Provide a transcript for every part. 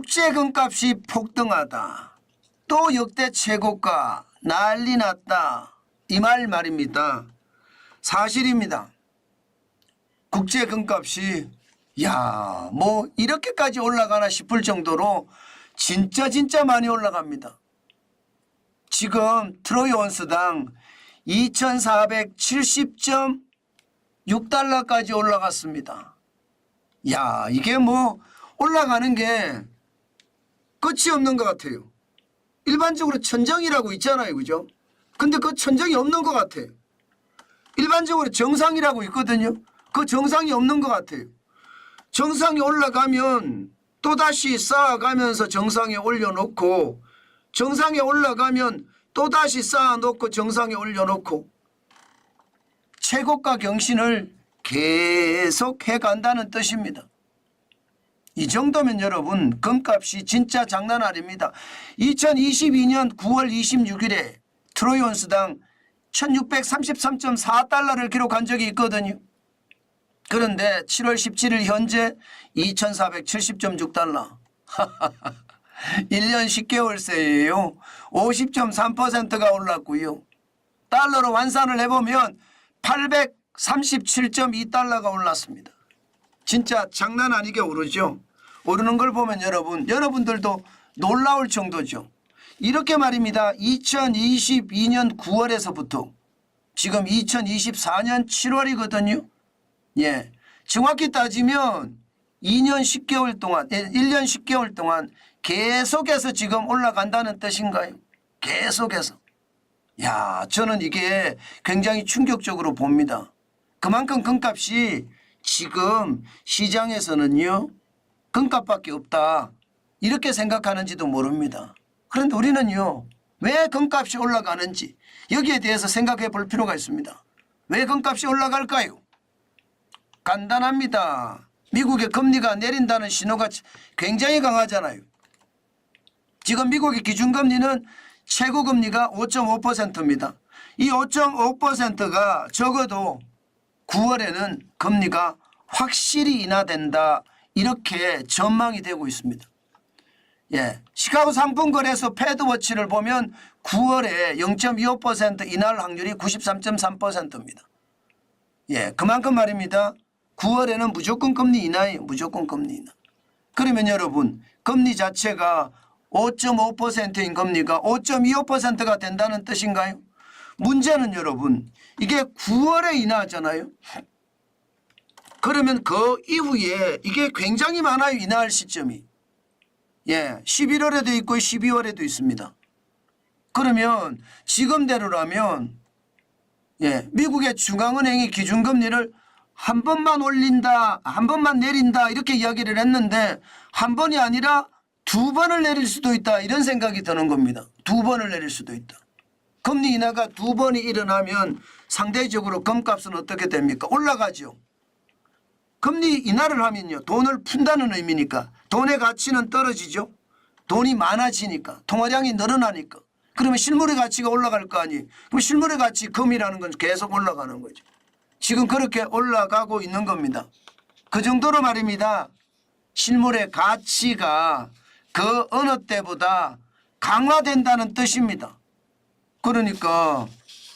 국제 금값이 폭등하다. 또 역대 최고가 난리 났다. 이 말입니다. 사실입니다. 국제 금값이 뭐 이렇게까지 올라가나 싶을 정도로 진짜 많이 올라갑니다. 지금 트로이 온스당 2470.6달러까지 올라갔습니다. 이게 뭐 올라가는 게 끝이 없는 것 같아요. 일반적으로 천정이라고 있잖아요. 그죠? 근데 그 천정이 없는 것 같아요. 일반적으로 정상이라고 있거든요. 그 정상이 없는 것 같아요. 정상이 올라가면 또다시 쌓아가면서 정상에 올려놓고, 정상에 올라가면 또다시 쌓아놓고 정상에 올려놓고, 최고가 경신을 계속 해간다는 뜻입니다. 이 정도면 여러분 금값이 진짜 장난 아닙니다. 2022년 9월 26일에 트로이 온스당 1633.4달러를 기록한 적이 있거든요. 그런데 7월 17일 현재 2470.6달러. 1년 10개월 새예요. 50.3%가 올랐고요. 달러로 환산을 해보면 837.2달러가 올랐습니다. 진짜 장난 아니게 오르죠. 오르는 걸 보면 여러분들도 놀라울 정도죠. 이렇게 말입니다. 2022년 9월에서부터 지금 2024년 7월이거든요. 정확히 따지면 2년 10개월 동안, 1년 10개월 동안 계속해서 지금 올라간다는 뜻인가요? 계속해서. 저는 이게 굉장히 충격적으로 봅니다. 그만큼 금값이 지금 시장에서는요, 금값밖에 없다. 이렇게 생각하는지도 모릅니다. 그런데 우리는요, 왜 금값이 올라가는지 여기에 대해서 생각해 볼 필요가 있습니다. 왜 금값이 올라갈까요? 간단합니다. 미국의 금리가 내린다는 신호가 굉장히 강하잖아요. 지금 미국의 기준금리는 최고금리가 5.5%입니다. 이 5.5%가 적어도 9월에는 금리가 확실히 인하된다. 이렇게 전망이 되고 있습니다. 시카고 상품거래소 패드워치를 보면 9월에 0.25% 인하할 확률이 93.3%입니다. 그만큼 말입니다. 9월에는 무조건 금리 인하예요. 무조건 금리 인하. 그러면 여러분 금리 자체가 5.5%인 금리가 5.25%가 된다는 뜻인가요? 문제는 여러분 이게 9월에 인하하잖아요. 그러면 그 이후에 이게 굉장히 많아요. 인하할 시점이. 11월에도 있고 12월에도 있습니다. 그러면 지금대로라면 미국의 중앙은행이 기준금리를 한 번만 올린다, 한 번만 내린다 이렇게 이야기를 했는데 한 번이 아니라 두 번을 내릴 수도 있다 이런 생각이 드는 겁니다. 두 번을 내릴 수도 있다. 금리 인하가 두 번이 일어나면 상대적으로 금값은 어떻게 됩니까? 올라가죠. 금리 인하를 하면요. 돈을 푼다는 의미니까 돈의 가치는 떨어지죠. 돈이 많아지니까 통화량이 늘어나니까. 그러면 실물의 가치가 올라갈 거 아니에요. 그럼 실물의 가치 금이라는 건 계속 올라가는 거죠. 지금 그렇게 올라가고 있는 겁니다. 그 정도로 말입니다. 실물의 가치가 그 어느 때보다 강화된다는 뜻입니다. 그러니까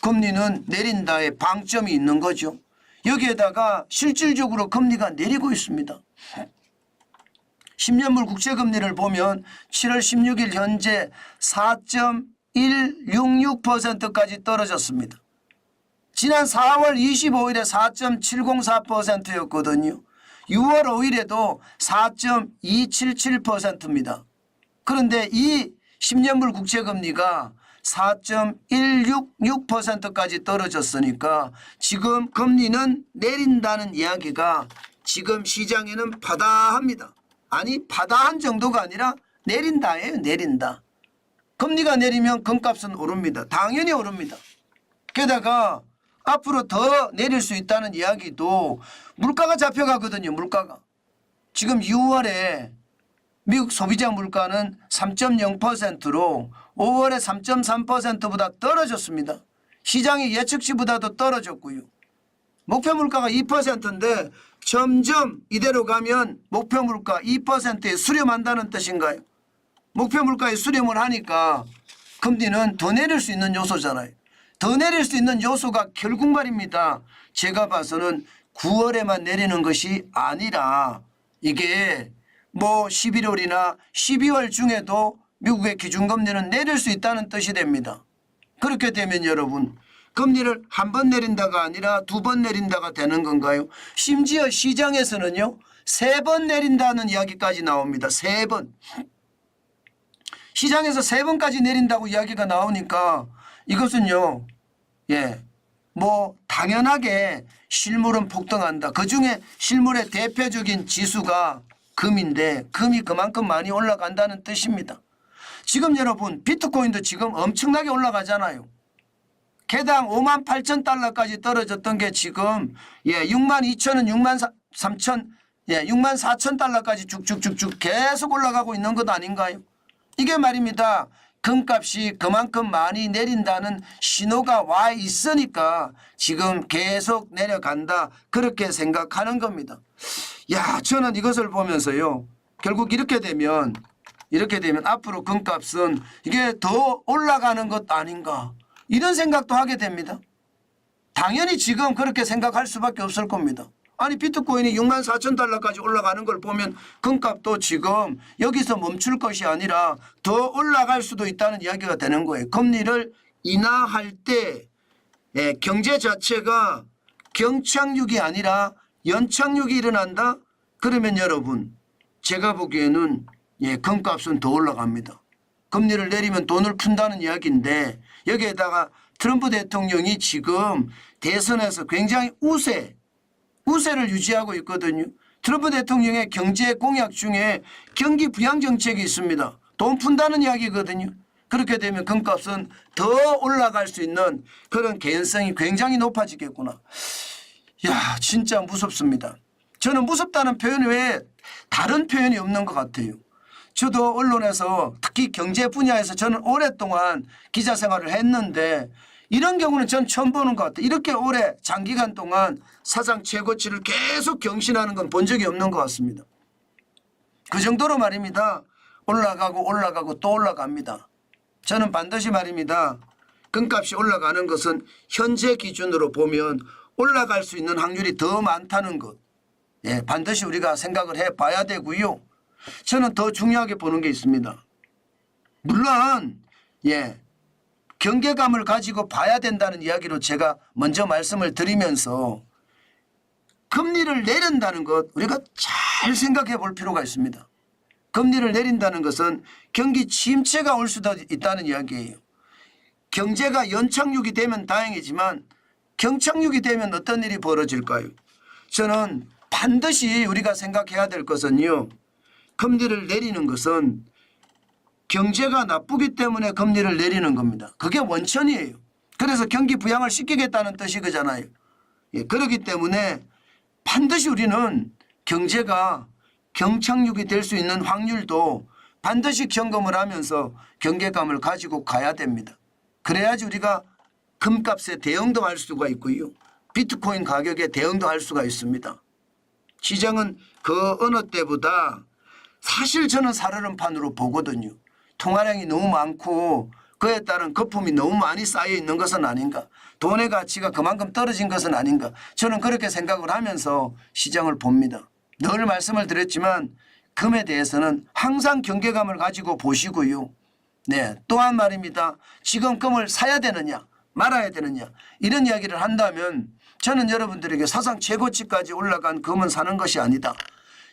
금리는 내린다의 방점이 있는 거죠. 여기에다가 실질적으로 금리가 내리고 있습니다. 10년물 국채금리를 보면 7월 16일 현재 4.166%까지 떨어졌습니다. 지난 4월 25일에 4.704%였거든요. 6월 5일에도 4.277%입니다. 그런데 이 10년물 국채금리가 4.166%까지 떨어졌으니까 지금 금리는 내린다는 이야기가 지금 시장에는 파다합니다. 아니 파다한 정도가 아니라 내린다예요. 내린다. 금리가 내리면 금값은 오릅니다. 당연히 오릅니다. 게다가 앞으로 더 내릴 수 있다는 이야기도 물가가 잡혀가거든요. 물가가. 지금 6월에 미국 소비자 물가는 3.0%로 5월에 3.3%보다 떨어졌습니다. 시장의 예측치보다도 떨어졌고요. 목표 물가가 2%인데 점점 이대로 가면 목표 물가 2%에 수렴한다는 뜻인가요? 목표 물가에 수렴을 하니까 금리는 더 내릴 수 있는 요소잖아요. 더 내릴 수 있는 요소가 결국 말입니다. 제가 봐서는 9월에만 내리는 것이 아니라 이게 뭐 11월이나 12월 중에도 미국의 기준금리는 내릴 수 있다는 뜻이 됩니다. 그렇게 되면 여러분 금리를 한 번 내린다가 아니라 두 번 내린다가 되는 건가요? 심지어 시장에서는요 3번 내린다는 이야기까지 나옵니다. 3번. 시장에서 3번까지 내린다고 이야기가 나오니까 이것은요 뭐 당연하게 실물은 폭등한다. 그중에 실물의 대표적인 지수가 금인데 금이 그만큼 많이 올라간다는 뜻입니다. 지금 여러분 비트코인도 지금 엄청나게 올라가잖아요. 개당 58,000달러까지 떨어졌던 게 지금 62,000원 63,000 64,000달러까지 쭉쭉쭉쭉 계속 올라가고 있는 것 아닌가요? 이게 말입니다. 금값이 그만큼 많이 내린다는 신호가 와 있으니까 지금 계속 내려간다 그렇게 생각하는 겁니다. 저는 이것을 보면서요 결국 이렇게 되면 앞으로 금값은 이게 더 올라가는 것 아닌가 이런 생각도 하게 됩니다. 당연히 지금 그렇게 생각할 수밖에 없을 겁니다. 아니 비트코인이 64,000달러까지 올라가는 걸 보면 금값도 지금 여기서 멈출 것이 아니라 더 올라갈 수도 있다는 이야기가 되는 거예요. 금리를 인하할 때 경제 자체가 경착륙이 아니라 연착륙이 일어난다? 그러면 여러분 제가 보기에는 금값은 더 올라갑니다. 금리를 내리면 돈을 푼다는 이야기인데 여기에다가 트럼프 대통령이 지금 대선에서 굉장히 우세를 유지하고 있거든요. 트럼프 대통령의 경제 공약 중에 경기 부양 정책이 있습니다. 돈 푼다는 이야기거든요. 그렇게 되면 금값은 더 올라갈 수 있는 그런 개연성이 굉장히 높아지겠구나. 진짜 무섭습니다. 저는 무섭다는 표현 외에 다른 표현이 없는 것 같아요. 저도 언론에서 특히 경제 분야에서 저는 오랫동안 기자 생활을 했는데 이런 경우는 전 처음 보는 것 같아요. 이렇게 오래 장기간 동안 사상 최고치를 계속 경신하는 건 본 적이 없는 것 같습니다. 그 정도로 말입니다. 올라가고 또 올라갑니다. 저는 반드시 말입니다. 금값이 올라가는 것은 현재 기준으로 보면 올라갈 수 있는 확률이 더 많다는 것. 반드시 우리가 생각을 해봐야 되고요. 저는 더 중요하게 보는 게 있습니다. 물론 경계감을 가지고 봐야 된다는 이야기로 제가 먼저 말씀을 드리면서 금리를 내린다는 것 우리가 잘 생각해 볼 필요가 있습니다. 금리를 내린다는 것은 경기 침체가 올 수도 있다는 이야기예요. 경제가 연착륙이 되면 다행이지만 경착륙이 되면 어떤 일이 벌어질까요? 저는 반드시 우리가 생각해야 될 것은요. 금리를 내리는 것은 경제가 나쁘기 때문에 금리를 내리는 겁니다. 그게 원천이에요. 그래서 경기 부양을 시키겠다는 뜻이 그잖아요. 그렇기 때문에 반드시 우리는 경제가 경착륙이 될 수 있는 확률도 반드시 점검을 하면서 경계감을 가지고 가야 됩니다. 그래야지 우리가 금값에 대응도 할 수가 있고요. 비트코인 가격에 대응도 할 수가 있습니다. 시장은 그 어느 때보다 사실 저는 살얼음판으로 보거든요. 통화량이 너무 많고 그에 따른 거품이 너무 많이 쌓여 있는 것은 아닌가. 돈의 가치가 그만큼 떨어진 것은 아닌가. 저는 그렇게 생각을 하면서 시장을 봅니다. 늘 말씀을 드렸지만 금에 대해서는 항상 경계감을 가지고 보시고요. 또한 말입니다. 지금 금을 사야 되느냐 말아야 되느냐 이런 이야기를 한다면 저는 여러분들에게 사상 최고치까지 올라간 금은 사는 것이 아니다.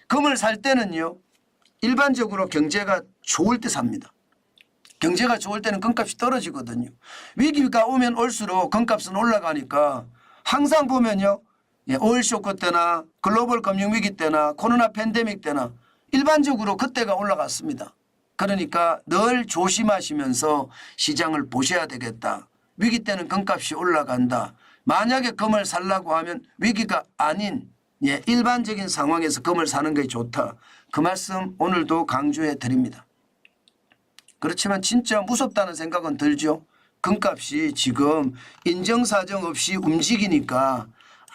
금을 살 때는요. 일반적으로 경제가 좋을 때 삽니다. 경제가 좋을 때는 금값이 떨어지거든요. 위기가 오면 올수록 금값은 올라가니까 항상 보면요. 오일 쇼크 때나 글로벌 금융위기 때나 코로나 팬데믹 때나 일반적으로 그때가 올라갔습니다. 그러니까 늘 조심하시면서 시장을 보셔야 되겠다. 위기 때는 금값이 올라간다. 만약에 금을 살라고 하면 위기가 아닌 일반적인 상황에서 금을 사는 게 좋다. 그 말씀 오늘도 강조해 드립니다. 그렇지만 진짜 무섭다는 생각은 들죠. 금값이 지금 인정사정 없이 움직이니까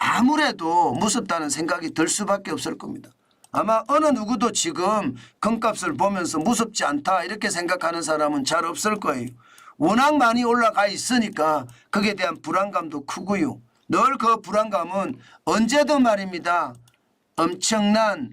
아무래도 무섭다는 생각이 들 수밖에 없을 겁니다. 아마 어느 누구도 지금 금값을 보면서 무섭지 않다 이렇게 생각하는 사람은 잘 없을 거예요. 워낙 많이 올라가 있으니까 거기에 대한 불안감도 크고요. 늘 그 불안감은 언제든 말입니다. 엄청난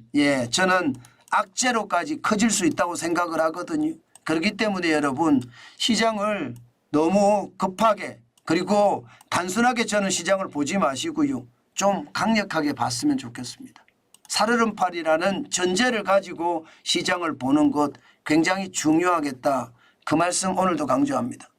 저는 악재로까지 커질 수 있다고 생각을 하거든요. 그렇기 때문에 여러분 시장을 너무 급하게 그리고 단순하게 저는 시장을 보지 마시고요. 좀 강력하게 봤으면 좋겠습니다. 살얼음팔이라는 전제를 가지고 시장을 보는 것 굉장히 중요하겠다. 그 말씀 오늘도 강조합니다.